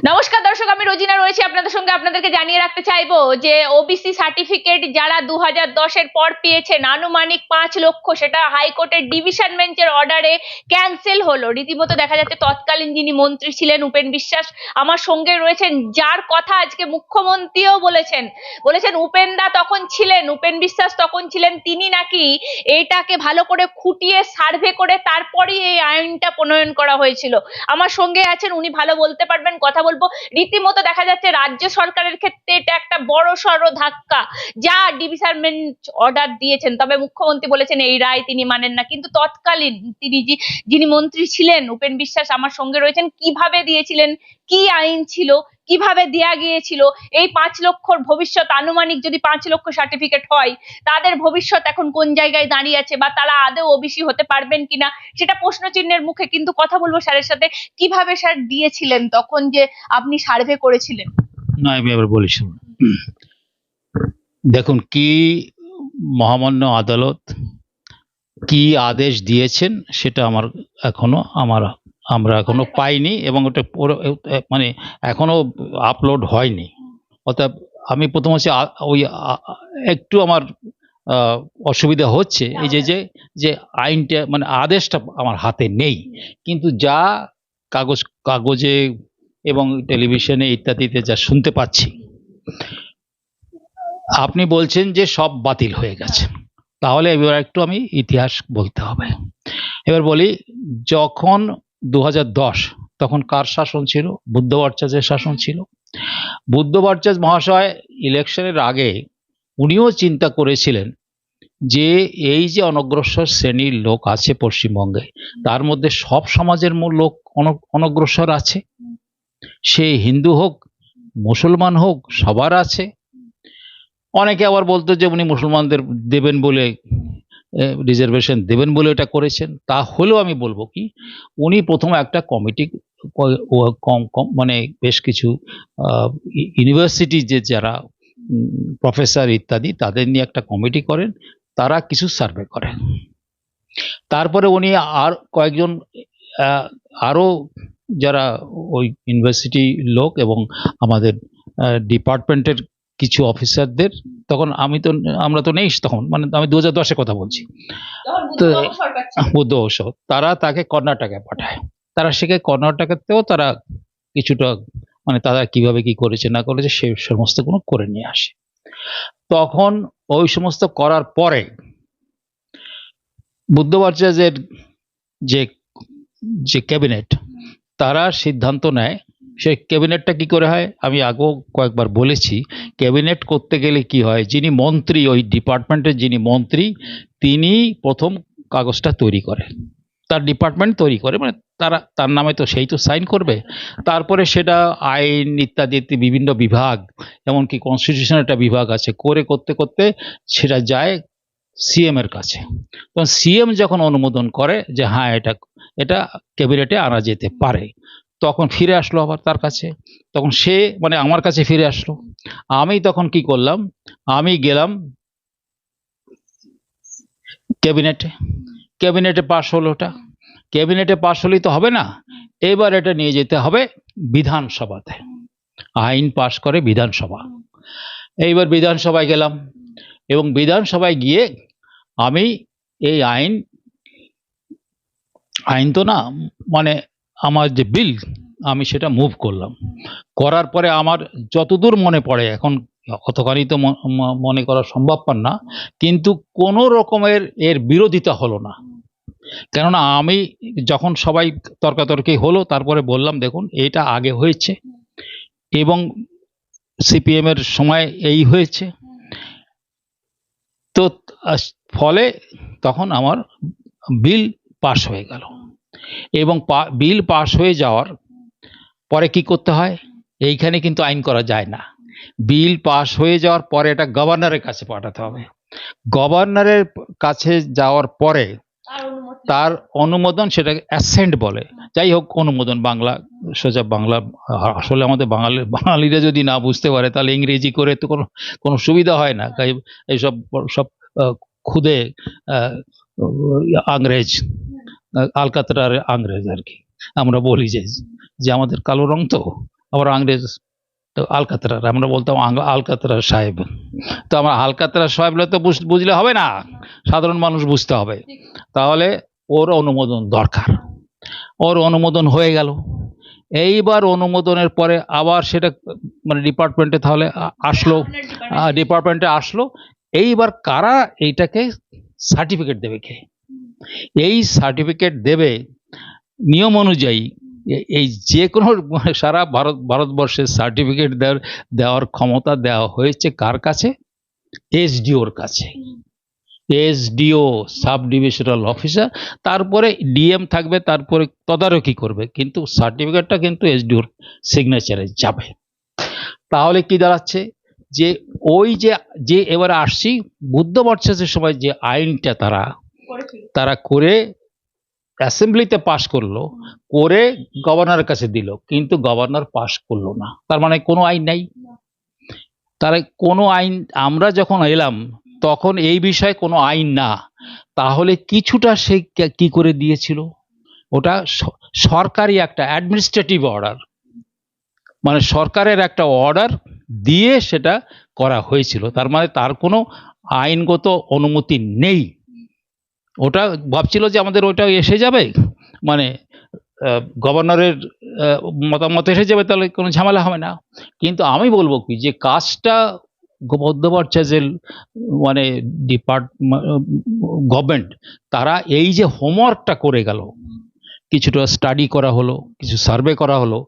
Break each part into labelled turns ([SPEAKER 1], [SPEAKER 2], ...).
[SPEAKER 1] নমস্কার দর্শক, আমি রোজিনা রয়েছি আপনাদের সঙ্গে। আপনাদেরকে জানিয়ে রাখতে চাইবো যে ওবিসি সার্টিফিকেট যারা 2010-এর পর পেয়েছেন আনুমানিক 5 লক্ষ, সেটা হাইকোর্টের ডিভিশন বেঞ্চের অর্ডারে ক্যান্সেল হলো। রীতিমতো দেখা যাচ্ছে তৎকালীন যিনি মন্ত্রী ছিলেন উপেন বিশ্বাস আমার সঙ্গে রয়েছেন, যার কথা আজকে মুখ্যমন্ত্রীও বলেছেন উপেন দা তখন ছিলেন, উপেন বিশ্বাস তখন ছিলেন, তিনি নাকি এটাকে ভালো করে খুঁটিয়ে সার্ভে করে তারপরেই এই আইনটা প্রণয়ন করা হয়েছিল। আমার সঙ্গে আছেন, উনি ভালো বলতে পারবেন, কথা বলবো। রীতিমতো দেখা যাচ্ছে রাজ্য সরকারের ক্ষেত্রে এটা একটা বড় সড় ধাক্কা, যা ডিভিশন বেঞ্চ অর্ডার দিয়েছেন, তবে মুখ্যমন্ত্রী বলেছেন এই রায় তিনি মানেন না। কিন্তু তৎকালীন তিনি যিনি মন্ত্রী ছিলেন উপেন বিশ্বাস আমার সঙ্গে রয়েছেন, কিভাবে দিয়েছিলেন, কি আইন ছিল, কিভাবে দেয়া গিয়েছিল, এই 5 লক্ষর ভবিষ্যৎ, আনুমানিক যদি 5 লক্ষ সার্টিফিকেট হয়, তাদের ভবিষ্যৎ এখন কোন জায়গায় দাঁড়িয়ে আছে, বা তারা আদৌ ওবিসি হতে পারবেন কিনা সেটা প্রশ্নচিহ্নের মুখে। কিন্তু কথা বলবো স্যারের সাথে, কিভাবে স্যার দিয়েছিলেন তখন যে আপনি সার্ভে করেছিলেন।
[SPEAKER 2] না, আমি এবার বলি, দেখুন কি মহামান্য আদালত কি আদেশ দিয়েছেন সেটা আমরা এখনো পাইনি, এবং ওটা মানে এখনো আপলোড হয়নি। অর্থাৎ আমি প্রথম হচ্ছে ওই একটু আমার অসুবিধা হচ্ছে, এই যে আইনটা মানে আদেশটা আমার হাতে নেই, কিন্তু যা কাগজে এবং টেলিভিশনে ইত্যাদিতে যা শুনতে পাচ্ছি, আপনি বলছেন যে সব বাতিল হয়ে গেছে। তাহলে এবার একটু আমি ইতিহাস বলতে হবে। এবার বলি, যখন 2010 তখন কার শাসন ছিল? বুদ্ধ ভট্টাচার্যের শাসন ছিল। বুদ্ধ ভট্টাচার্য মহাশয় ইলেকশনের আগে উনিও চিন্তা করেছিলেন যে এই যে অনগ্রসর শ্রেণীর লোক আছে পশ্চিমবঙ্গে, তার মধ্যে সব সমাজের লোক অনগ্রসর আছে, সে হিন্দু হোক মুসলমান হোক, সবার আছে। অনেকে আবার বলতো যে উনি মুসলমানদের দেবেন বলে, রিজার্ভেশন দেবেন বলে এটা করেছেন। তাহলেও আমি বলবো কি, উনি প্রথম একটা কমিটি, মানে বেশ কিছু ইউনিভার্সিটি যে যারা প্রফেসর ইত্যাদি তাদের নিয়ে একটা কমিটি করেন, তারা কিছু সার্ভে করেন। তারপরে উনি আর কয়েকজন আরও যারা ওই ইউনিভার্সিটি লোক এবং আমাদের ডিপার্টমেন্টের কিছু অফিসারদের, তখন আমরা তো নেই তখন, মানে আমি 2010-এ কথা বলছি, তো বুদ্ধ ঔষধ, তারা তাকে কর্ণাটকে পাঠায়। তারা সেখানে কর্ণাটকেতেও তারা কিছুটা মানে তারা কিভাবে কি করেছে না করেছে সে সমস্ত কোনো করে নিয়ে আসে। তখন ওই সমস্ত করার পরে বুদ্ধ ভট্টাচার্যের যে ক্যাবিনেট, তারা সিদ্ধান্ত নেয়। সেই ক্যাবিনেটটা কি করে হয় আমি আগেও কয়েকবার বলেছি। ক্যাবিনেট করতে গেলে কি হয়, যিনি মন্ত্রী, ওই ডিপার্টমেন্টের যিনি মন্ত্রী, তিনি প্রথম কাগজটা তৈরি করে, তার ডিপার্টমেন্ট তৈরি করে, মানে তার নামে তো সেই তো সাইন করবে। তারপরে সেটা আইন ইত্যাদি বিভিন্ন বিভাগ, এমনকি কনস্টিটিউশন একটা বিভাগ আছে, করতে করতে সেটা যায় সিএম এর কাছে। তখন সিএম যখন অনুমোদন করে যে হ্যাঁ এটা ক্যাবিনেটে আনা যেতে পারে, তখন ফিরে আসলো আবার তার কাছে। তখন সে মানে আমার কাছে ফিরে আসলো। আমি তখন কি করলাম, আমি গেলাম ক্যাবিনেটে পাশ হলো। ওটা ক্যাবিনেটে পাশ হলেই তো হবে না, এবার এটা নিয়ে যেতে হবে বিধানসভাতে। আইন পাশ করে বিধানসভা। এইবার বিধানসভায় গেলাম, এবং বিধানসভায় গিয়ে আমি এই আইন তো না, মানে আমার যে বিল, আমি সেটা মুভ করলাম। করার পরে আমার যতদূর মনে পড়ে, এখন কতখানি তো মনে করা সম্ভবপর না, কিন্তু কোনো রকমের এর বিরোধিতা হলো না। কেননা আমি যখন সবাই তর্কাতর্কি হলো, তারপরে বললাম দেখুন এটা আগে হয়েছে এবং সিপিএম এর সময় এই হয়েছে, তো ফলে তখন আমার বিল পাস হয়ে গেল। এবং বিল পাস হয়ে যাওয়ার পরে কি করতে হয়, এইখানে কিন্তু আইন করা যায় না। বিল পাস হয়ে যাওয়ার পরে এটা গভর্নরের কাছে পাঠাতে হবে। গভর্নরের কাছে যাওয়ার পরে তার অনুমোদন, সেটা অ্যাসেন্ট বলে, যাই হোক অনুমোদন, বাংলা সোজা বাংলা। আসলে আমাদের বাঙালিরা যদি না বুঝতে পারে তাহলে ইংরেজি করে তো কোনো সুবিধা হয় না। তাই এইসব সব খুদে আংরেজ, আলকাতরার আংরেজ আর কি আমরা বলি, যে আমাদের কালো রং তো আমরা ইংরেজ তো আলকাতরার, আমরা বলতাম আলকাতরার সাহেব। তো আমরা আলকাতরার সাহেব বলে তো বুঝলে হবে না, সাধারণ মানুষ বুঝতে হবে। তাহলে ওর অনুমোদন দরকার। ওর অনুমোদন হয়ে গেল। এইবার অনুমোদনের পরে আবার সেটা মানে ডিপার্টমেন্টে তাহলে আসলো, ডিপার্টমেন্টে আসলো। এইবার কারা এইটাকে সার্টিফিকেট দেবে? কে এই সার্টিফিকেট দেবে? নিয়ম অনুযায়ী এই যে কোনো সারা ভারতবর্ষের সার্টিফিকেট দেওয়ার ক্ষমতা দেওয়া হয়েছে কার কাছে? এসডিওর কাছে। এসডিও, সাব ডিভিশনাল অফিসার, তারপরে ডিএম থাকবে, তারপরে তদারকি করবে, কিন্তু সার্টিফিকেটটা কিন্তু এসডিওর সিগনেচারে যাবে। তাহলে কি দাঁড়াচ্ছে যে ওই যে এবারে আসছি বুদ্ধ বর্ষের সময় যে আইনটা তারা করে অ্যাসেম্বলিতে পাশ করলো, করে গভর্নরের কাছে দিল, কিন্তু গভর্নর পাশ করলো না। তার মানে কোনো আইন নাই। তারা কোনো আইন, আমরা যখন এলাম তখন এই বিষয়ে কোনো আইন না। তাহলে কিছুটা সে কি করে দিয়েছিল? ওটা সরকারি একটা অ্যাডমিনিস্ট্রেটিভ অর্ডার, মানে সরকারের একটা অর্ডার দিয়ে সেটা করা হয়েছিল। তার মানে তার কোনো আইনগত অনুমতি নেই। ওটা ভাবছিল যে আমাদের ওটা এসে যাবে, মানে গভর্নরের মতামত এসে যাবে, তাহলে কোনো ঝামেলা হবে না। কিন্তু আমি বলবো কি, যে কাজটা মধ্যপ্রাচ্যের মানে গভর্নমেন্ট, তারা এই যে হোমওয়ার্কটা করে গেল, কিছুটা স্টাডি করা হলো, কিছু সার্ভে করা হলো,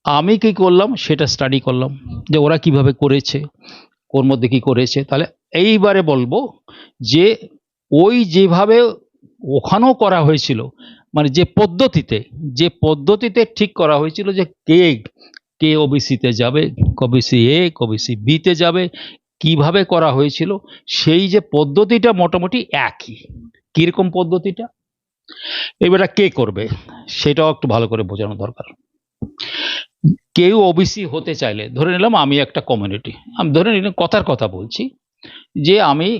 [SPEAKER 2] আমি কি করলাম সেটা স্টাডি করলাম যে ওরা কিভাবে করেছে, ওর মধ্যে কি করেছে। তাহলে এইবারে বলবো যে ওই যেভাবে ওখানেও করা হয়েছিল, মানে যে পদ্ধতিতে ঠিক করা হয়েছিল যে কে ওবিসিতে যাবে, ওবিসি এ ওবিসি বিতে যাবে, কিভাবে করা হয়েছিল, সেই যে পদ্ধতিটা মোটামুটি একই। কিরকম পদ্ধতিটা, এবারে কে করবে সেটাও একটু ভালো করে বোঝানো দরকার। কেউ ওবিসি হতে চাইলে, ধরে নিলাম আমি একটা কমিউনিটি, আমি ধরে নিলাম কথার কথা বলছি, যে আমি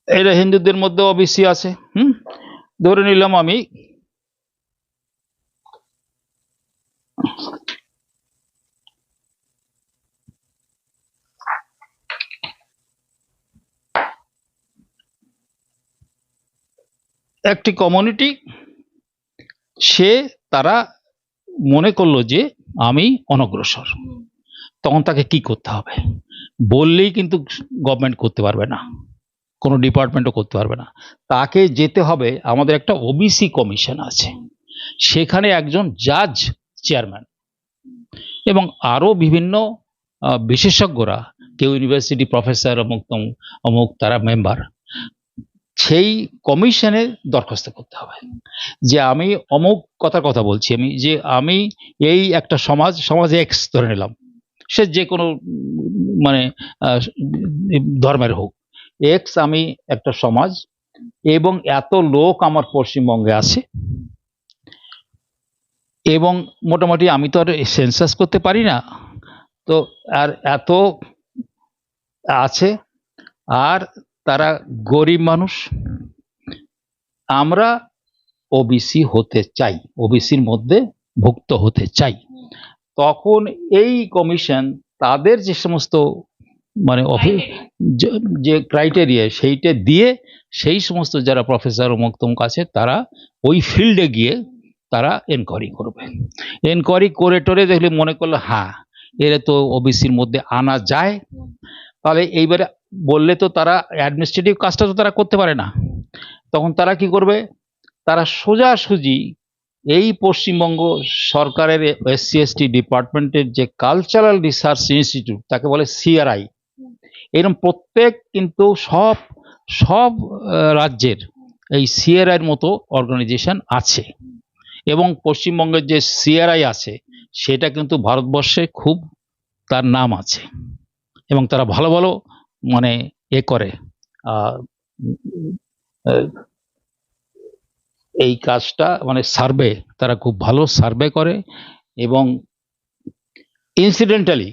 [SPEAKER 2] এটা হিন্দুদের মধ্যে ওবিসি আছে, ধরে নিলাম আমি একটি কমিউনিটি, তারা মনে করলো যে আমি অনগ্রসর, তখন তাকে কি করতে হবে? বললেই কিন্তু গভর্নমেন্ট করতে পারবে না, কোনো ডিপার্টমেন্টও করতে পারবে না। তাকে যেতে হবে, আমাদের একটা ওবিসি কমিশন আছে, সেখানে একজন জাজ চেয়ারম্যান এবং আরো বিভিন্ন বিশেষজ্ঞরা, কেউ ইউনিভার্সিটি প্রফেসর অমুক তারা মেম্বার, সেই কমিশনে দরখাস্ত করতে হবে যে আমি অমুক কথা বলছি, আমি যে আমি এই একটা সমাজ এক্স ধরে নিলাম, সে যে কোনো মানে ধর্মের হোক, এক্স আমি একটা সমাজ, এবং এত লোক আমার পশ্চিমবঙ্গে আছে, এবং মোটামুটি আমি তো আর সেন্সাস করতে পারি না, তো আর এত আছে, আর তারা গরিব মানুষ, আমরা ওবিসি হতে চাই, ওবিসির মধ্যে ভুক্ত হতে চাই। তখন এই কমিশন তাদের যে সমস্ত মানে যে ক্রাইটেরিয়া, সেইটা দিয়ে সেই সমস্ত যারা প্রফেসর অমুক তমুক আছে, তারা ওই ফিল্ডে গিয়ে তারা এনকোয়ারি করবে। এনকোয়ারি করে টোরে দেখলে মনে করলো হ্যাঁ এরা তো ওবিসির মধ্যে আনা যায়, তাহলে এইবারে বললে তো তারা অ্যাডমিনিস্ট্রেটিভ কাজটা তো তারা করতে পারে না। তখন তারা কি করবে? তারা সোজাসুজি এই পশ্চিমবঙ্গ সরকারের এসসি এসটি ডিপার্টমেন্টের যে কালচারাল রিসার্চ ইনস্টিটিউট, তাকে বলে সিআরআই, এরকম প্রত্যেক কিন্তু সব রাজ্যের এই সিআরআইয়ের মতো অর্গানাইজেশন আছে, এবং পশ্চিমবঙ্গের যে সিআরআই আছে সেটা কিন্তু ভারতবর্ষে খুব তার নাম আছে, এবং তারা ভালো ভালো মানে করে এই কাজটা, মানে সার্ভে, তারা খুব ভালো সার্ভে করে। এবং ইনসিডেন্টালি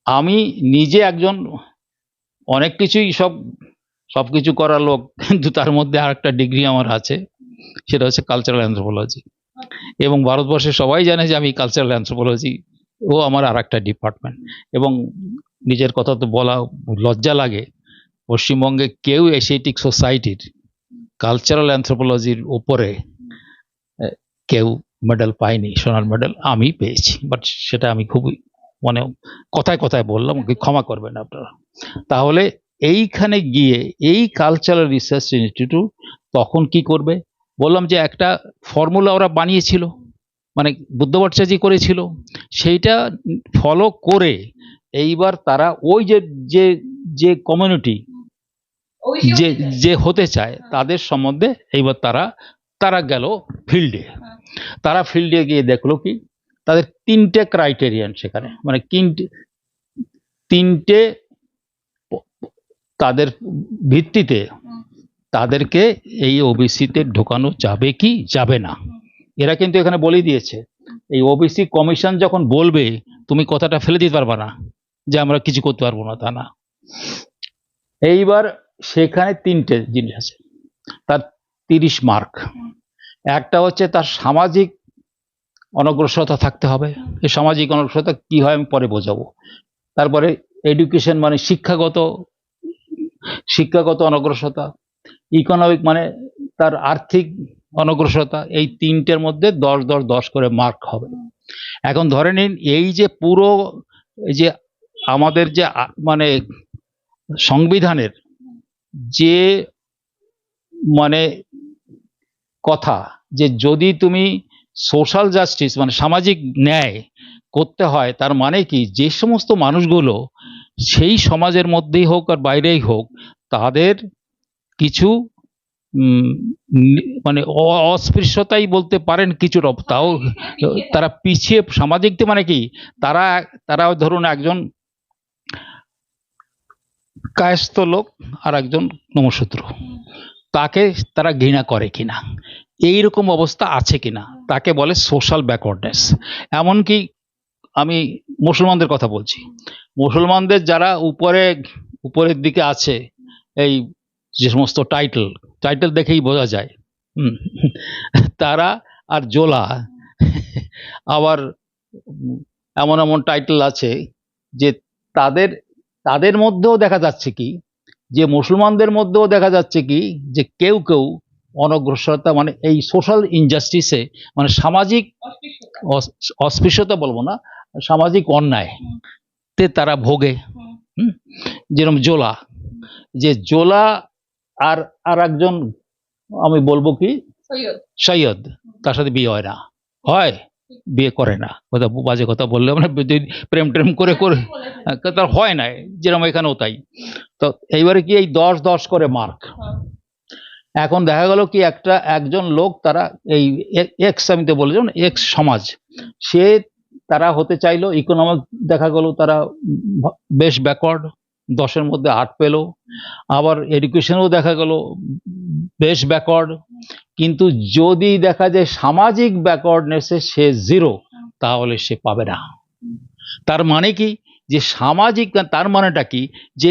[SPEAKER 2] আমি নিজে একজন অনেক কিছুই সব সবকিছু করা লোক, কিন্তু তার মধ্যে আর একটা ডিগ্রি আমার আছে, সেটা হচ্ছে কালচারাল অ্যানথ্রোপোলজি। এবং ভারতবর্ষে সবাই জানে যে আমি কালচারাল অ্যানথ্রোপোলজি, ও আমার আর একটা ডিপার্টমেন্ট। এবং নিজের কথা তো বলা লজ্জা লাগে, পশ্চিমবঙ্গে কেউ এশিয়াটিক সোসাইটির কালচারাল অ্যানথ্রোপোলজির উপরে কেউ মেডেল পায়নি, সোনার মেডেল আমি পেয়েছি। বাট সেটা আমি খুবই মানে কথায় কথায় বললাম, ওকে ক্ষমা করবেন আপনারা। তাহলে এইখানে গিয়ে এই কালচারাল রিসার্চ ইনস্টিটিউট তখন কি করবে, বললাম যে একটা ফর্মুলা ওরা বানিয়েছিল, মানে বুদ্ধ ভট্টাচার্য করেছিল, সেইটা ফলো করে এইবার তারা ওই যে যে যে কমিউনিটি যে যে হতে চায় তাদের সম্বন্ধে এইবার তারা গেল ফিল্ডে। তারা ফিল্ডে গিয়ে দেখলো কি তাদের তিনটে ক্রাইটেরিয়ান সেখানে, মানে তিনটে তাদের ভিত্তিতে তাদেরকে এই ওবিসিতে ঢোকানো যাবে কি যাবে না। এরা কিন্তু এখানে বলে দিয়েছে, এই ওবিসি কমিশন যখন বলবে তুমি কথাটা ফেলে দিতে পারবে না যে আমরা কিছু করতে পারবো না, তা না। এইবার সেখানে তিনটে জিনিস আছে, তার 30 মার্ক। একটা হচ্ছে তার সামাজিক অনগ্রসরতা থাকতে হবে, এই সামাজিক অনগ্রসরতা কি হয় আমি পরে বোঝাবো। তারপরে এডুকেশন মানে শিক্ষাগত অনগ্রসরতা, ইকোনমিক মানে তার আর্থিক অনগ্রসরতা। এই তিনটের মধ্যে 10 করে মার্ক হবে। এখন ধরে নিন এই যে পুরো যে আমাদের যে মানে সংবিধানের যে মানে কথা, যে যদি তুমি সোশ্যাল জাস্টিস মানে সামাজিক ন্যায় করতে হয়, তার মানে কি যে সমস্ত মানুষগুলো সেই সমাজের মধ্যেই হোক আর বাইরেই হোক তাদের কিছু মানে অস্পৃশ্যতাই বলতে পারেন কিছু, তাও তারা পিছিয়ে সামাজিক মানে কি তারা ধরুন একজন কায়স্থ লোক আর একজন নমশূদ্র, তাকে তারা ঘৃণা করে কিনা, এইরকম অবস্থা আছে কিনা, তাকে বলে সোশ্যাল ব্যাকওয়ার্ডনেস। এমনকি আমি মুসলমানদের কথা বলছি, মুসলমানদের যারা উপরের দিকে আছে, এই যে সমস্ত টাইটেল দেখেই বোঝা যায়, তারা আর জোলা আবার এমন এমন টাইটেল আছে যে তাদের মধ্যেও দেখা যাচ্ছে কি, যে মুসলমানদের মধ্যেও দেখা যাচ্ছে কি যে কেউ অনগ্রসরতা মানে এই সোশ্যাল ইনজাস্টিসে মানে সামাজিক অস্পৃশ্যতা বলবো না, সামাজিক অন্যায় তে তারা ভোগে। যেরকম জোলা আর একজন আমি বলবো কি সৈয়দ, তার সাথে বিয়ে হয় না, বিয়ে করে না, কথা বাজে কথা বললে মানে প্রেম করে তার হয় না, যেরকম এখানেও তাই। তো এইবারে কি এই 10 করে মার্ক। এখন দেখা গেল কি একজন লোক, তারা এই এক্স, আমি তো বলে যেমন এক্স সমাজ, তারা হতে চাইলো ইকোনমিক, দেখা গেল তারা বেশ ব্যাকওয়ার্ড, 10-এর মধ্যে 8 পেল। আবার এডুকেশনেও দেখা গেল বেশ ব্যাকওয়ার্ড, কিন্তু যদি দেখা যায় সামাজিক ব্যাকওয়ার্ডনেসে সে 0, তাহলে সে পাবে না। তার মানে কি, যে সামাজিক, তার মানেটা কি, যে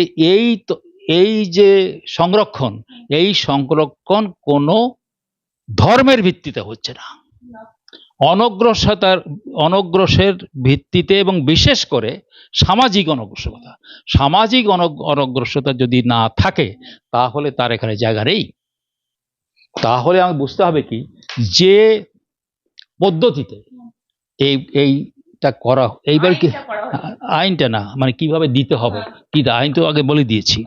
[SPEAKER 2] এই যে সংরক্ষণ কোনো ধর্মের ভিত্তিতে হচ্ছে না, অনগ্রসের ভিত্তিতে, এবং বিশেষ করে সামাজিক অনগ্রসরতা যদি না থাকে তাহলে তার এখানে জায়গা নেই। তাহলে আমি বুঝতে হবে কি, যে পদ্ধতিতে এইটা করা, এইবার কি আইনটা না মানে কিভাবে দিতে হবে, কি আইন তো আগে বলে দিয়েছি।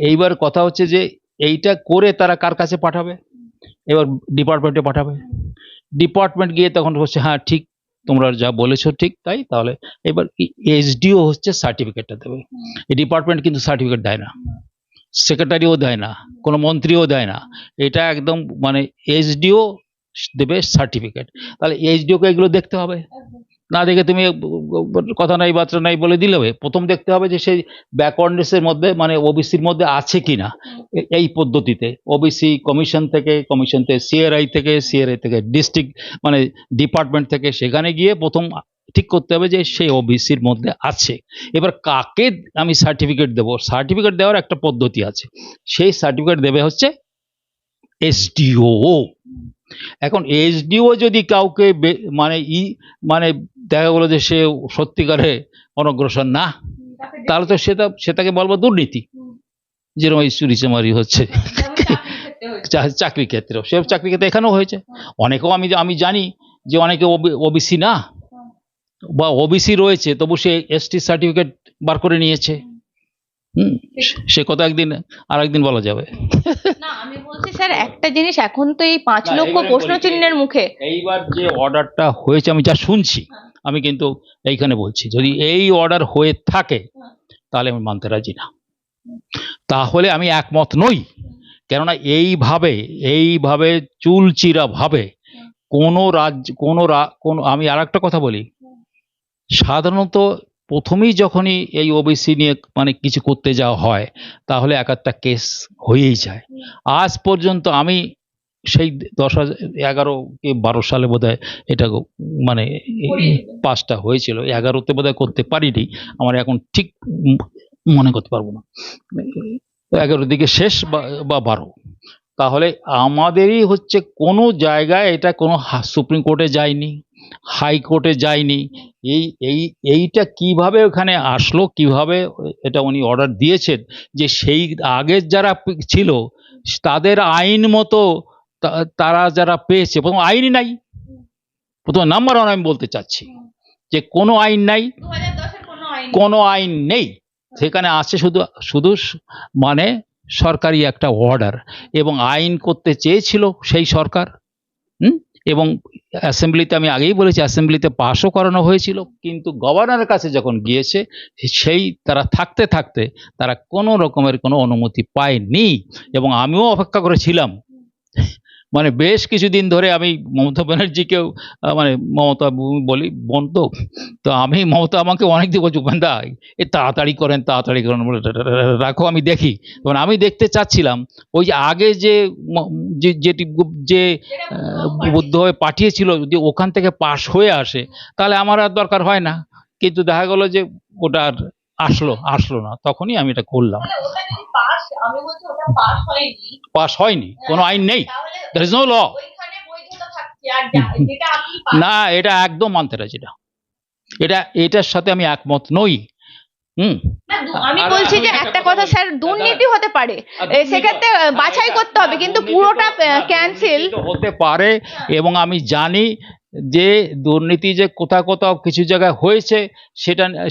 [SPEAKER 2] এইবার কথা হচ্ছে যে এইটা করে তারা কার কাছে পাঠাবে, এবার ডিপার্টমেন্টে পাঠাবে। ডিপার্টমেন্ট গিয়ে তখন হচ্ছে হ্যাঁ ঠিক তোমরা যা বলেছো ঠিক তাই, তাহলে এবার এসডিও হচ্ছে সার্টিফিকেটটা দেবে। এই ডিপার্টমেন্ট কিন্তু সার্টিফিকেট দেয় না, সেক্রেটারিও দেয় না, কোনো মন্ত্রীও দেয় না, এটা একদম মানে এসডিও দেবে সার্টিফিকেট। তাহলে এসডিওকে এগুলো দেখতে হবে, না দেখে তুমি কথা নাই বার্তা নাই বলে দিলে হবে। প্রথম দেখতে হবে যে সেই ব্যাকওয়ার্ডনেসের মধ্যে মানে ওবিসির মধ্যে আছে কিনা। এই পদ্ধতিতে ওবিসি কমিশন থেকে সিআরআই থেকে ডিস্ট্রিক্ট মানে ডিপার্টমেন্ট থেকে সেখানে গিয়ে প্রথম ঠিক করতে হবে যে সেই ওবিসির মধ্যে আছে। এবার কাকে আমি সার্টিফিকেট দেবো, সার্টিফিকেট দেওয়ার একটা পদ্ধতি আছে। সেই সার্টিফিকেট দেবে হচ্ছে এসডিও। এখন এসডিও যদি কাউকে মানে দেখা গেলো যে সে সত্যিকারে অনগ্রসর না, তাহলে তো সেটাকে বলবো দুর্নীতি, যেরকম এই চুরিচামারি হচ্ছে চাকরি ক্ষেত্রেও, সে চাকরি ক্ষেত্রে এখানেও হয়েছে। অনেকেও আমি জানি যে অনেকে ওবিসি না বা ওবিসি রয়েছে, তবু সে এসটি সার্টিফিকেট বার করে নিয়েছে। সে কথা আরেকদিন বলা যাবে।
[SPEAKER 1] না আমি বলছি স্যার একটা জিনিস, এখন তো এই 5
[SPEAKER 2] না,
[SPEAKER 1] লক্ষ
[SPEAKER 2] এইবারে
[SPEAKER 1] প্রশ্ন
[SPEAKER 2] বলি যে
[SPEAKER 1] চিহ্নের মুখে
[SPEAKER 2] এইবার যে অর্ডারটা হয়েছে আমি যা শুনছি, আমি কিন্তু এইখানে বলছি যদি এই অর্ডার হয়ে থাকে তাহলে আমি মানতে রাজি না, তাহলে আমি একমত নই। কেননা এইভাবে চুলচিরা ভাবে কোনো রাজ্য কোনো আমি আর একটা কথা বলি, সাধারণত প্রথমেই যখনই এই ওবিসি নিয়ে কিছু করতে যাওয়া হয় তাহলে এক একটা কেস হয়েই যায়। আজ পর্যন্ত আমি সেই 2011 কি 12 সালে বোধহয় এটা পাসটা হয়েছিল, 11তে বোধহয় করতে পারিনি, আমার এখন ঠিক মনে করতে পারবো না, 11 দিকে শেষ বা 12। তাহলে আমাদেরই হচ্ছে কোনো জায়গায় এটা কোনো সুপ্রিম কোর্টে যায়নি, হাইকোর্টে যায়নি। এইটা কিভাবে ওখানে আসলো, কিভাবে এটা উনি অর্ডার দিয়েছেন যে সেই আগের যারা ছিল তাদের আইন মতো তারা যারা পেয়েছে, প্রথম আইনই নাই, প্রথম নাম্বার ওয়ান আমি বলতে চাচ্ছি যে কোনো আইন নাই, কোনো আইন নেই, সেখানে আছে শুধু সরকারি একটা অর্ডার, এবং আইন করতে চেয়েছিল সেই সরকার। এবং অ্যাসেম্বলিতে আমি আগেই বলেছি অ্যাসেম্বলিতে পাশও করানো হয়েছিল, কিন্তু গভর্নরের কাছে যখন গিয়েছে তারা থাকতে তারা কোনো রকমের কোনো অনুমতি পায়নি। এবং আমিও অপেক্ষা করেছিলাম, বেশ কিছুদিন ধরে আমি মমতা ব্যানার্জিকেও মমতা বলি বোন, তো আমি মমতা আমাকে অনেকদিন বলছি উপেন্দা তাড়াতাড়ি করেন বলে রাখো আমি দেখি। তখন আমি দেখতে চাচ্ছিলাম ওই যে আগে যে বুদ্ধ হয়ে পাঠিয়েছিল, যদি ওখান থেকে পাশ হয়ে আসে তাহলে আমার আর দরকার হয় না, কিন্তু দেখা গেল যে ওটা আর আসলো না, তখনই আমি এটা করলাম। পাস হয়নি, কোনো আইন নেই, there is no law। না, এটা একদম মানতে রাজি না, এটার সাথে আমি একমত নই।
[SPEAKER 1] আমি বলছি যে একটা কথা স্যার, দুর্নীতি হতে পারে, সেক্ষেত্রে বাছাই করতে হবে, কিন্তু পুরোটা ক্যান্সেল
[SPEAKER 2] হতে পারে। এবং আমি জানি যে দুর্নীতি যে কোথাও কিছু জায়গায় হয়েছে,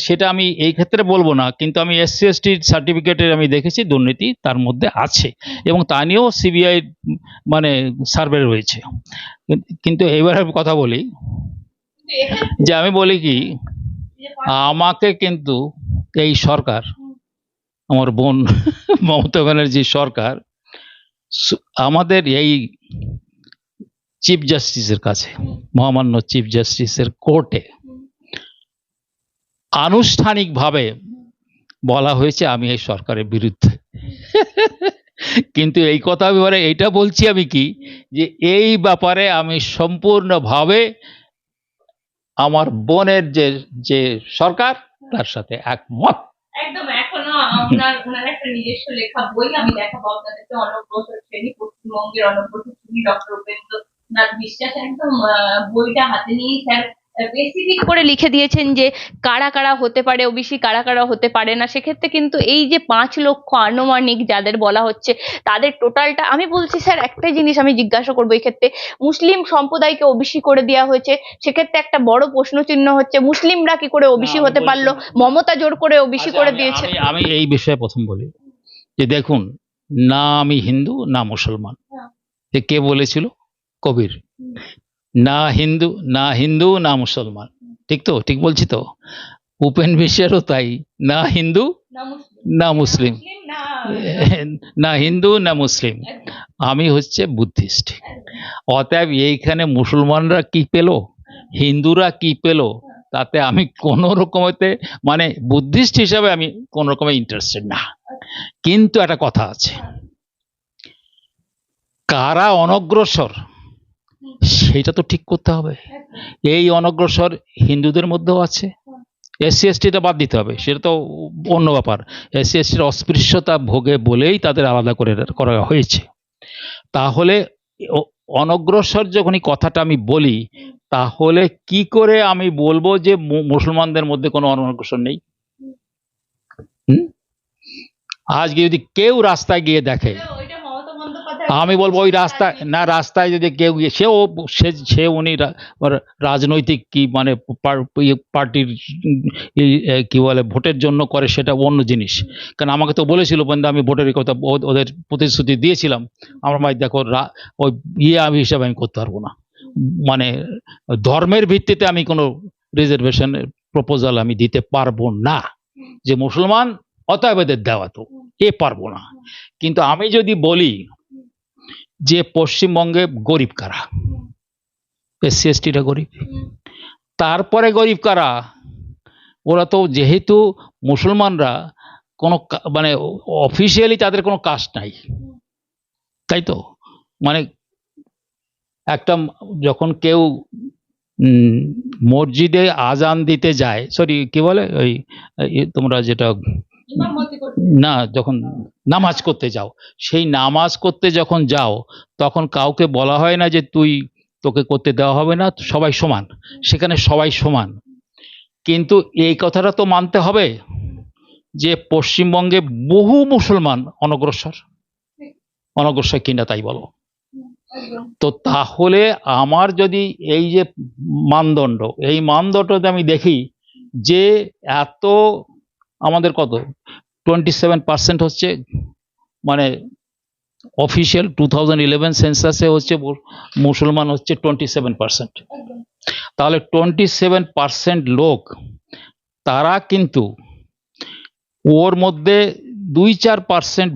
[SPEAKER 2] সেটা আমি এই ক্ষেত্রে বলবো না, কিন্তু আমি এসসি এসটি সার্টিফিকেটের আমি দেখেছি দুর্নীতি তার মধ্যে আছে, এবং তা নিয়েও সিবিআই সার্ভে রয়েছে। কিন্তু এবার আমি কথা বলি যে আমি বলি কি, আমাকে কিন্তু এই সরকার, আমার বোন মমতা ব্যানার্জির সরকার, আমাদের এই চিফ জাস্টিসের কাছে, মহামান্য চিফ জাস্টিসের কোর্টে আনুষ্ঠানিকভাবে বলা হয়েছে আমি এই সরকারের বিরুদ্ধে। কিন্তু এই কথা ব্যাপারে এইটা বলছি আমি কি, যে এই ব্যাপারে আমি সম্পূর্ণভাবে আমার বোনের যে সরকার তার সাথে একমত।
[SPEAKER 1] একদম, এখনো ওনার একটা নিজস্ব লেখা বই আমি দেখাবো আপনাদেরকে, অনগ্রসর শ্রেণী, পশ্চিমবঙ্গের অনগ্রসর শ্রেণী, ডক্টর উপেন্দ্রনাথ বিশ্বাস, একদম বইটা হাতে নিয়ে স্যার স্পেসিফিক করে লিখে দিয়েছেন যে কারা কারা হতে পারে ওবিসি, কারা কারা হতে পারে না। সেক্ষেত্রে কিন্তু এই যে 5 লক্ষ আনুমানিক যাদের বলা হচ্ছে তাদের টোটালটা, আমি বলছি স্যার একটাই জিনিস আমি জিজ্ঞাসা করবো, এই ক্ষেত্রে মুসলিম সম্প্রদায়কে ওবিসি করে দেওয়া হয়েছে, সেক্ষেত্রে একটা বড় প্রশ্ন চিহ্ন হচ্ছে মুসলিমরা কি করে ওবিসি হতে পারলো, মমতা জোর করে ওবিসি করে দিয়েছে।
[SPEAKER 2] আমি এই বিষয়ে প্রথম বলি যে দেখুন, না আমি হিন্দু না মুসলমান, কে বলেছিল? কবির। না হিন্দু না মুসলমান, ঠিক তো? ঠিক বলছি তো? উপেন বিশ্বেরও তাই, না হিন্দু না মুসলিম, না হিন্দু না মুসলিম, আমি হচ্ছে বুদ্ধিস্ট। অতএব এইখানে মুসলমানরা কি পেল, হিন্দুরা কি পেল, তাতে আমি কোনো রকমেতে বুদ্ধিস্ট হিসাবে আমি কোনো রকমের ইন্টারেস্টেড না। কিন্তু একটা কথা আছে, কারা অনগ্রসর সেটা তো ঠিক করতে হবে। এই অনগ্রসর হিন্দুদের মধ্যেও আছে। এসসি এসটিটা বাদ দিতে হবে, সেটা তো অন্য ব্যাপার। এসসি এসটির অস্পৃশ্যতা ভোগে বলেই তাদের আলাদা করে করা হয়েছে। তাহলে অনগ্রসর যখন এই কথাটা আমি বলি, তাহলে কি করে আমি বলবো যে মুসলমানদের মধ্যে কোনো অনগ্রসর নেই? আজকে যদি কেউ রাস্তায় গিয়ে দেখে, আমি বলবো ওই রাস্তায় যদি কেউ গিয়ে সে উনি রাজনৈতিক কি মানে পার্টির কি বলে ভোটের জন্য করে, সেটা অন্য জিনিস। কারণ আমাকে তো বলেছিল বন্ধু, আমি ভোটের কথা ওদের প্রতিশ্রুতি দিয়েছিলাম, আমার ভাই দেখো ওই আমি হিসাবে আমি করতে পারবো না। মানে ধর্মের ভিত্তিতে আমি কোনো রিজার্ভেশনের প্রপোজাল আমি দিতে পারবো না, যে মুসলমান অতএব এদের দেওয়া তো পারবো না। কিন্তু আমি যদি বলি যে পশ্চিমবঙ্গে গরিব কারা, এসসি এসটিটা গরিব, তারপরে গরিব কারা, ওরা তো যেহেতু মুসলমানরা কোনো মানে অফিসিয়ালি তাদের কোনো কাস্ট নাই, তাই তো। মানে একটা যখন কেউ মসজিদে আজান দিতে যায়, সরি কি বলে ওই তোমরা যেটা না, যখন নামাজ করতে যাও, সেই নামাজ করতে যখন যাও তখন কাউকে বলা হয় না যে তোকে করতে দেওয়া হবে না, সবাই সমান। সেখানে সবাই সমান, কিন্তু এই কথাটা তো মানতে হবে যে পশ্চিমবঙ্গে বহু মুসলমান অনগ্রসর কিনা, তাই বলো। তো তাহলে আমার যদি এই যে মানদণ্ড, এই মানদণ্ডতে আমি দেখি যে এত আমাদের কত 27% হচ্ছে মানে অফিসিয়াল 2011 সেন্সাসে হচ্ছে মুসলমান হচ্ছে 27%। তাহলে 27% লোক, তারা কিন্তু ওর মধ্যে 2-4%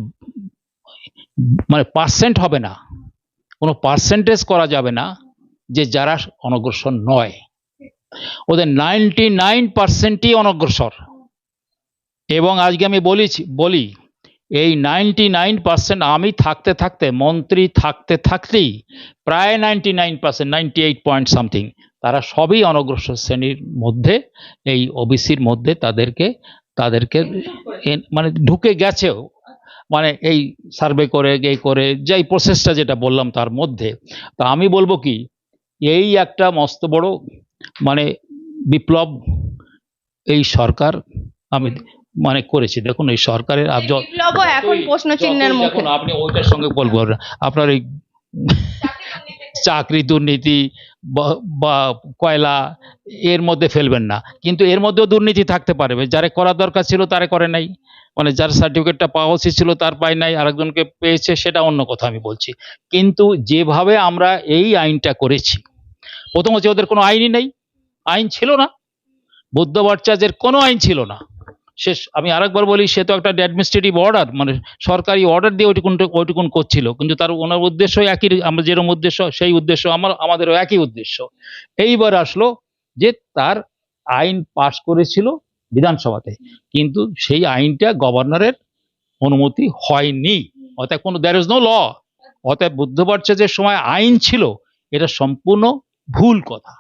[SPEAKER 2] মানে পার্সেন্ট হবে না, কোনো পার্সেন্টেজ করা যাবে না যে যারা অনগ্রসর নয়। ওদের 99%ই অনগ্রসর। এবং আজকে আমি বলি এই 99% আমি থাকতে মন্ত্রী থাকতেই প্রায় 99%, 98 পয়েন্ট সামথিং, তারা সবই অনগ্রসর শ্রেণীর মধ্যে, এই ওবিসির মধ্যে তাদেরকে মানে ঢুকে গেছেও, মানে এই সার্ভে করে যে প্রসেসটা যেটা বললাম তার মধ্যে। তা আমি বলবো কি, এই একটা মস্ত বড় মানে বিপ্লব এই সরকার আমি মানে করেছি। দেখুন এই সরকারের
[SPEAKER 1] এখন প্রশ্ন চিহ্নের মুখে,
[SPEAKER 2] দেখুন আপনি ওইটার সঙ্গে বলবো আপনার এই চাকরি দুর্নীতি বা কয়লা এর মধ্যে ফেলবেন না, কিন্তু এর মধ্যেও দুর্নীতি থাকতে পারবে। যারা করার দরকার ছিল তারা করে নাই, মানে যার সার্টিফিকেটটা পাওয়া উচিত ছিল তার পায় নাই, আরেকজনকে পেয়েছে, সেটা অন্য কথা আমি বলছি। কিন্তু যেভাবে আমরা এই আইনটা করেছি, প্রথম হচ্ছে ওদের কোনো আইনই নেই, আইন ছিল না, বুদ্ধ ভট্টাচার্যের কোনো আইন ছিল না। শেষ আমি আরেকবার বলি, সে তো একটা অ্যাডমিনিস্ট্রেটিভ অর্ডার, মানে সরকারি অর্ডার দিয়ে ওইটুকুন করছিল, কিন্তু তার ওনার উদ্দেশ্য একই, আমরা যেরকম উদ্দেশ্য সেই উদ্দেশ্য আমাদেরও একই উদ্দেশ্য। এইবার আসলো যে তার আইন পাশ করেছিল বিধানসভাতে, কিন্তু সেই আইনটা গভর্নরের অনুমতি হয়নি, অতএব কোনো দ্যার ইজ নো ল। অতএব বুদ্ধ ভট্টাচার্যের সময় আইন ছিল, এটা সম্পূর্ণ ভুল কথা।